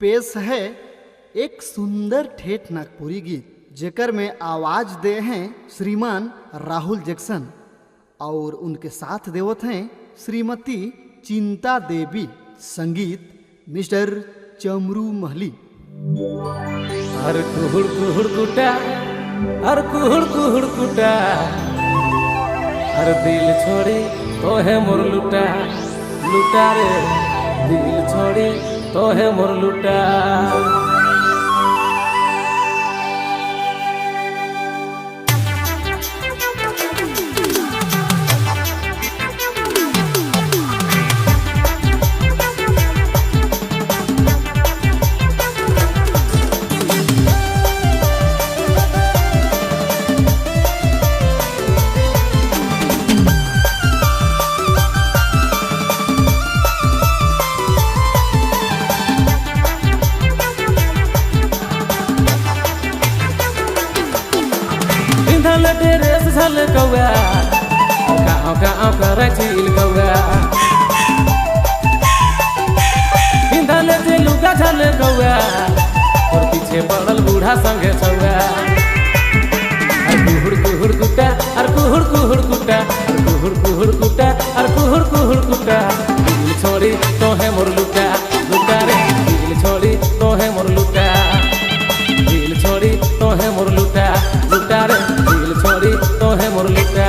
पेश है एक सुंदर ठेठ नागपुरी गीत जेकर में आवाज दे हैं श्रीमान राहुल जैक्सन और उनके साथ देवत हैं श्रीमती चिंता देवी, संगीत मिस्टर चमरू महली। हर कुहुड़ कुहुड़ कुटा, हर कुहुड़ कुहुड़ कुटा, हर दिल छोड़ी तो है मोर लुटा, लुटा रे दिल छोड़ी तो है मोर लुटा। ड्रेस झल कौआ गाँव गाँव कर चिल कौआ पिंधल जे लुगा झल कौआ और पीछे पड़ल बूढ़ा संगे छौआ। अर कुहुड़ कुहुड़ कुटा, अर कुहुड़ कुहुड़ कुटा, अर कुहुड़ कुहुड़ कुटा, अर कुहुड़ कुहुड़ कुटा, दिल छोड़ी तो है मोर लुटा, लुटा रे दिल छोड़ी तो है मोर लुटा, दिल छोड़ी तो है मोर लुटा, लुटा रे दिल छोड़ी तो है मोर लुटा।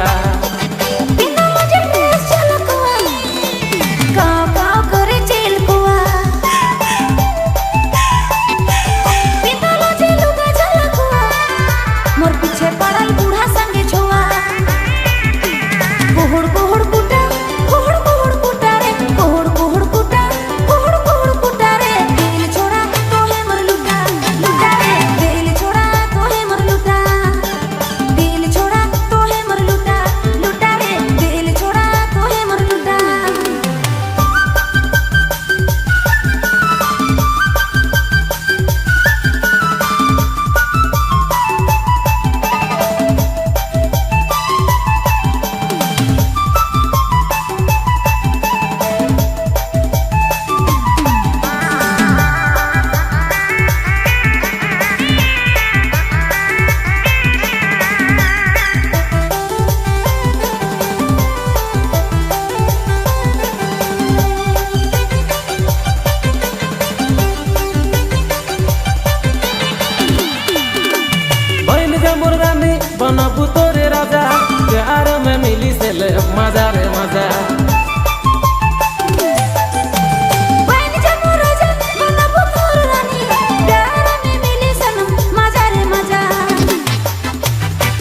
बनबू तोरे राजा प्यार में मिली से ले मजा रे मजा।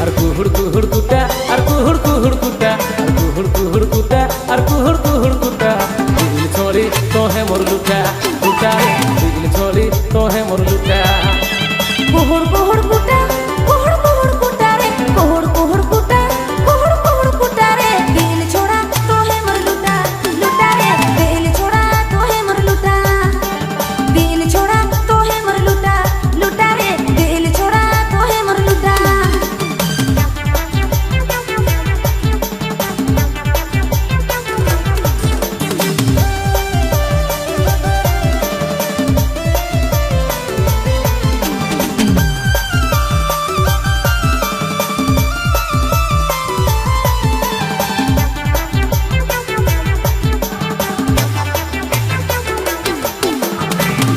अर कुहुड़ कुहुड़ कुटा, अर कुहुड़ कुहुड़ कुटा, अर कुहुड़ कुहुड़ कुटा, अर कुहुड़ कुहुड़ कुटा, दिल छोड़ी तो है मोर लुटा, लुटा दिल छोड़ी तो है मोर लुटा। कुहुड़ कुहुड़ कुटा, कुहुड़ कुहुड़ कुटा रे, कुहुड़ कुहुड़ कुटा, कुहुड़ कुहुड़ कुटा रे, दिल छोड़ा तो है मोर लुटा, लुटा रे दिल छोड़ा तो है मोर लुटा, दिल छोड़ा तो है मोर लुटा, लुटा रे दिल छोड़ा तो है मोर लुटा।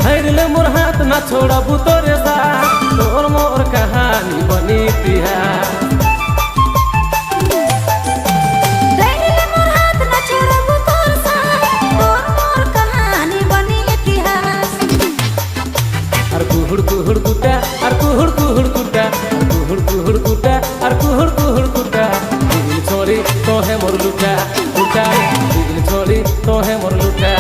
धैर्य मोर हाथ ना छोड़बू तोरे साथ, तोर मोर कहानी बनी इतिहास। धैर्य मोर हाथ ना छोड़बू तोर साथ, तोर मोर कहानी बनी इतिहास। अर कुहुड़ कुहुड़ कुटा, अर कुहुड़ कुहुड़ कुटा, अर कुहुड़ कुहुड़ कुटा, अर कुहुड़ कुहुड़ कुटा, दिल छोड़ी तो है मोर लुटा, लुटा दिल छोड़ी तो है मोर लुटा।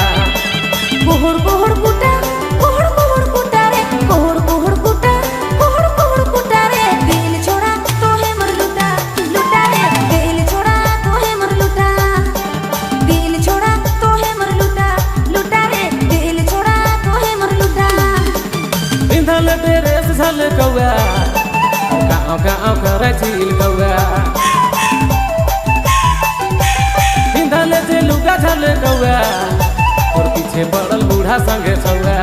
कुहुड़ कुहुड़ कुटा, कुहुड़ कुहुड़ कुटा रे, कुहुड़ कुहुड़ कुटा, कुहुड़ कुहुड़ कुटा रे, दिल छोड़ा तो है मोर लुटा, लुटा रे दिल छोड़ा तो है मोर लुटा, दिल छोड़ा तो है मोर लुटा, लुटा रे दिल छोड़ा तो है मोर लुटा। पिंधल ड्रेस झल कौआ गाँव गाँव कर चिल कौआ, पिंधल जे लुगा झल कौआ और पीछे पड़ल बूढ़ा संगे छौआ।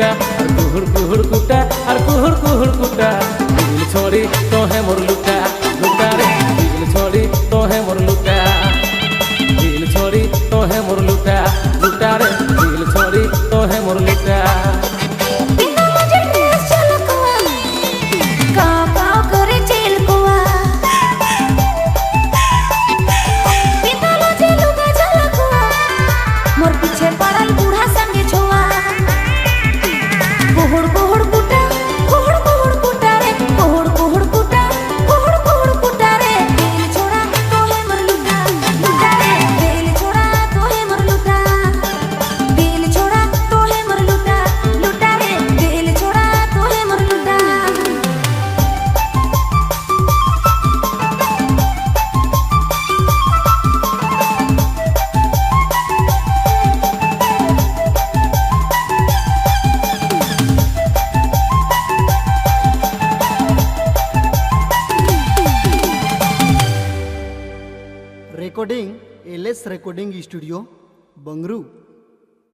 लुटा और कुहुड़ कुहुड़ कुटा और कुहुड़ कुहुड़ कुटा दिल छोड़ी तो है मोर लुटा लुटा रे दिल छोड़ी तो है मोर लुटा दिल छोड़ी तो है मोर लुटा लुटा रे दिल छोड़ी तो है मोर लुटा बिना मुझे ड्रेस चलकुआ काव काव करे चिलकुआ बिना मुझे लुगा झलकुआ मोर पीछे पड़ल बूढ़ा संगे छोआ कुहुड़ कुहुड़ कुटा कुहुड़ कुहुड़ कुटा रे कुहुड़ कुहुड़ कुटा कुहुड़ कुहुड़ कुटा रे दिल छोड़ा तो है मोर लुटा लुटा रे दिल छोड़ा तो है मोर लुटा दिल छोड़ा तो है मोर लुटा लुटा रे दिल छोड़ा तो है मोर लुटा रिकॉर्डिंग एलएस रिकॉर्डिंग स्टूडियो बंगरू।